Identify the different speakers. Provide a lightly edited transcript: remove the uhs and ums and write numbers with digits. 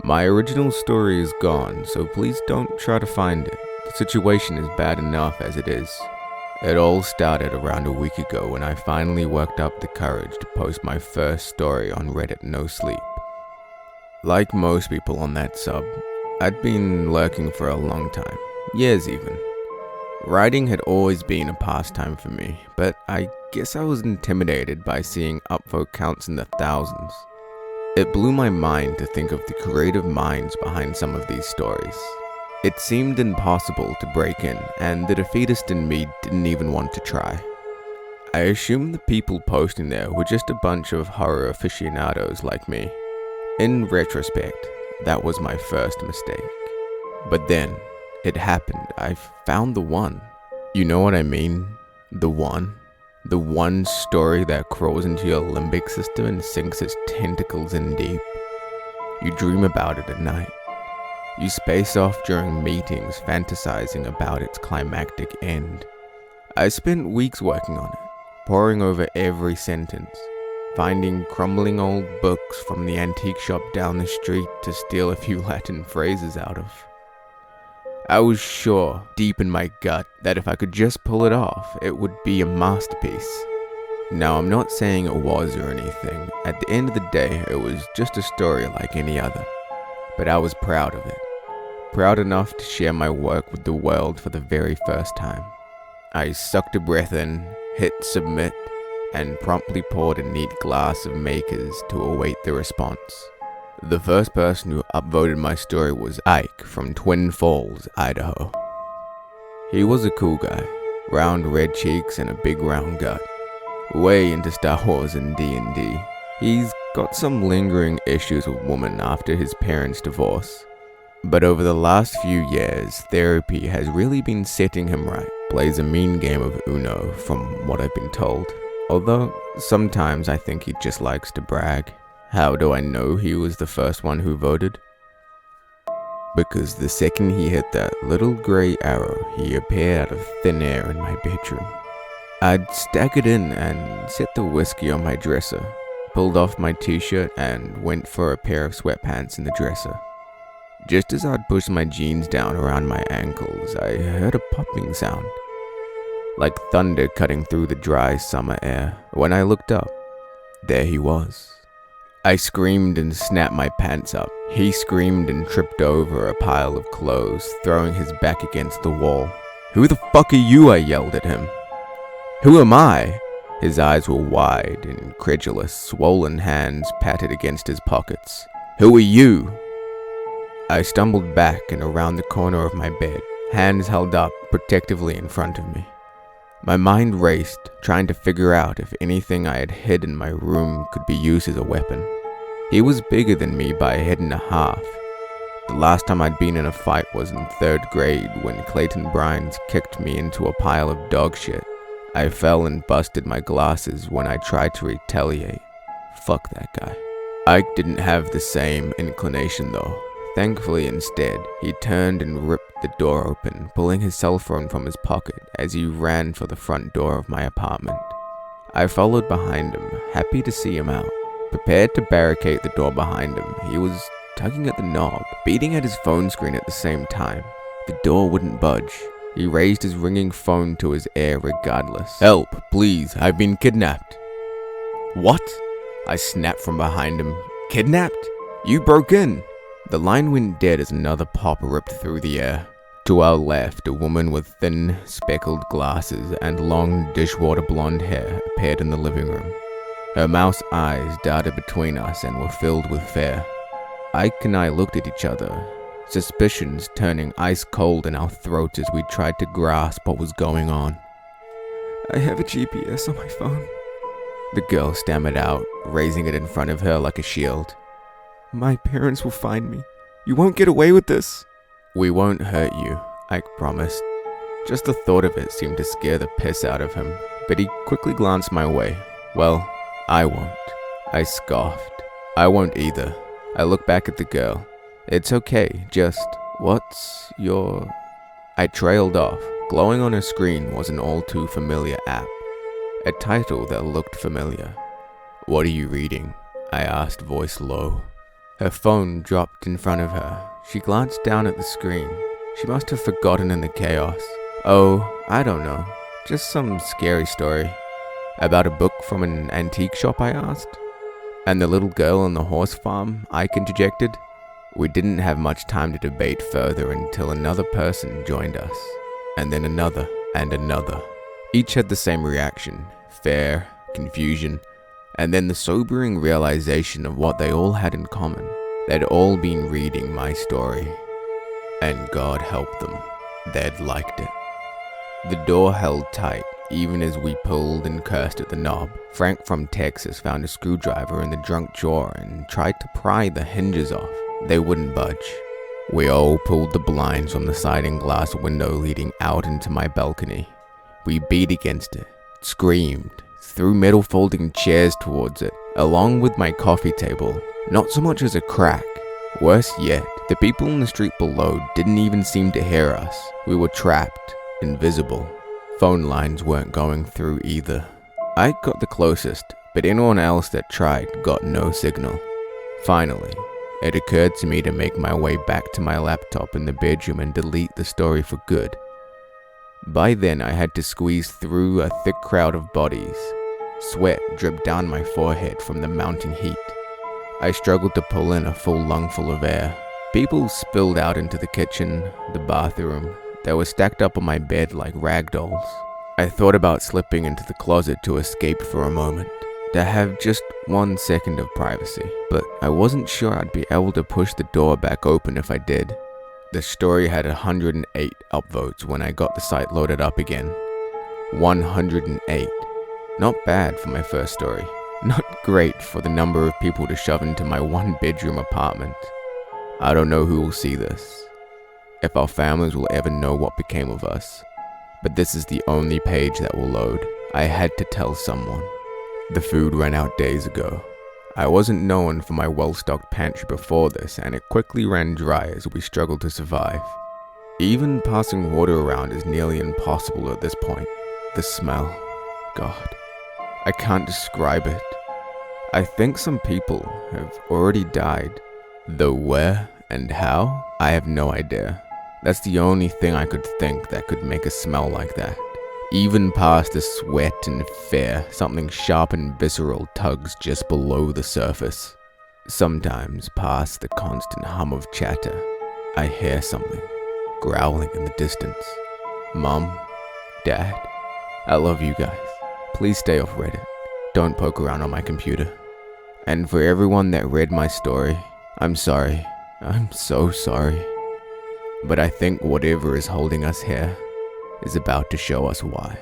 Speaker 1: My original story is gone, so please don't try to find it. The situation is bad enough as it is. It all started around a week ago when I finally worked up the courage to post my first story on Reddit No Sleep. Like most people on that sub, I'd been lurking for a long time, years even. Writing had always been a pastime for me, but I guess I was intimidated by seeing upvote counts in the thousands. It blew my mind to think of the creative minds behind some of these stories. It seemed impossible to break in, and the defeatist in me didn't even want to try. I assumed the people posting there were just a bunch of horror aficionados like me. In retrospect, that was my first mistake. But then, it happened. I found the one. You know what I mean? The one. The one story that crawls into your limbic system and sinks its tentacles in deep. You dream about it at night. You space off during meetings, fantasizing about its climactic end. I spent weeks working on it, poring over every sentence, finding crumbling old books from the antique shop down the street to steal a few Latin phrases out of. I was sure, deep in my gut, that if I could just pull it off, it would be a masterpiece. Now, I'm not saying it was or anything. At the end of the day, it was just a story like any other. But I was proud of it. Proud enough to share my work with the world for the very first time. I sucked a breath in, hit submit, and promptly poured a neat glass of Makers to await the response. The first person who upvoted my story was Ike from Twin Falls, Idaho. He was a cool guy, round red cheeks and a big round gut, way into Star Wars and D&D. He's got some lingering issues with women after his parents' divorce, but over the last few years, therapy has really been setting him right. Plays a mean game of Uno, from what I've been told, although sometimes I think he just likes to brag. How do I know he was the first one who voted? Because the second he hit that little grey arrow, he appeared out of thin air in my bedroom. I'd staggered in and set the whiskey on my dresser, pulled off my t-shirt and went for a pair of sweatpants in the dresser. Just as I'd pushed my jeans down around my ankles, I heard a popping sound, like thunder cutting through the dry summer air. When I looked up, there he was. I screamed and snapped my pants up. He screamed and tripped over a pile of clothes, throwing his back against the wall. "Who the fuck are you?" I yelled at him. "Who am I?" His eyes were wide, incredulous, swollen hands patted against his pockets. "Who are you?" I stumbled back and around the corner of my bed, hands held up protectively in front of me. My mind raced, trying to figure out if anything I had hid in my room could be used as a weapon. He was bigger than me by a head and a half. The last time I'd been in a fight was in 3rd grade when Clayton Brines kicked me into a pile of dog shit. I fell and busted my glasses when I tried to retaliate. Fuck that guy. Ike didn't have the same inclination though. Thankfully, instead, he turned and ripped the door open, pulling his cell phone from his pocket as he ran for the front door of my apartment. I followed behind him, happy to see him out. Prepared to barricade the door behind him, he was tugging at the knob, beating at his phone screen at the same time. The door wouldn't budge. He raised his ringing phone to his ear regardless. "Help, please, I've been kidnapped." "What?" I snapped from behind him. "Kidnapped? You broke in." The line went dead as another pop ripped through the air. To our left, a woman with thin, speckled glasses and long dishwater blonde hair appeared in the living room. Her mouse eyes darted between us and were filled with fear. Ike and I looked at each other, suspicions turning ice cold in our throats as we tried to grasp what was going on. "I have a GPS on my phone," the girl stammered out, raising it in front of her like a shield. "My parents will find me. You won't get away with this." "We won't hurt you," Ike promised. Just the thought of it seemed to scare the piss out of him, but he quickly glanced my way. "Well, I won't." I scoffed. "I won't either." I looked back at the girl. "It's okay, just, what's your..." I trailed off. Glowing on her screen was an all-too-familiar app. A title that looked familiar. "What are you reading?" I asked, voice low. Her phone dropped in front of her. She glanced down at the screen. She must have forgotten in the chaos. Oh, I don't know. Just some scary story. About a book from an antique shop, I asked. And the little girl on the horse farm, Ike interjected. We didn't have much time to debate further until another person joined us. And then another, and another. Each had the same reaction. Fear, confusion, and then the sobering realization of what they all had in common. They'd all been reading my story. And God help them, they'd liked it. The door held tight, even as we pulled and cursed at the knob. Frank from Texas found a screwdriver in the trunk drawer and tried to pry the hinges off. They wouldn't budge. We all pulled the blinds from the sliding glass window leading out into my balcony. We beat against it, screamed, threw metal folding chairs towards it, along with my coffee table. Not so much as a crack. Worse yet, the people in the street below didn't even seem to hear us. We were trapped, invisible. Phone lines weren't going through either. I got the closest, but anyone else that tried got no signal. Finally, it occurred to me to make my way back to my laptop in the bedroom and delete the story for good. By then, I had to squeeze through a thick crowd of bodies. Sweat dripped down my forehead from the mounting heat. I struggled to pull in a full lungful of air. People spilled out into the kitchen, the bathroom. They were stacked up on my bed like rag dolls. I thought about slipping into the closet to escape for a moment, to have just 1 second of privacy, but I wasn't sure I'd be able to push the door back open if I did. The story had 108 upvotes when I got the site loaded up again. 108. Not bad for my first story. Not great for the number of people to shove into my 1-bedroom apartment. I don't know who will see this, if our families will ever know what became of us, but this is the only page that will load. I had to tell someone. The food ran out days ago. I wasn't known for my well-stocked pantry before this, and it quickly ran dry as we struggled to survive. Even passing water around is nearly impossible at this point. The smell. God. I can't describe it. I think some people have already died. Though where and how, I have no idea. That's the only thing I could think that could make a smell like that. Even past the sweat and fear, something sharp and visceral tugs just below the surface. Sometimes past the constant hum of chatter, I hear something growling in the distance. Mom, Dad, I love you guys. Please stay off Reddit. Don't poke around on my computer. And for everyone that read my story, I'm sorry. I'm so sorry. But I think whatever is holding us here is about to show us why.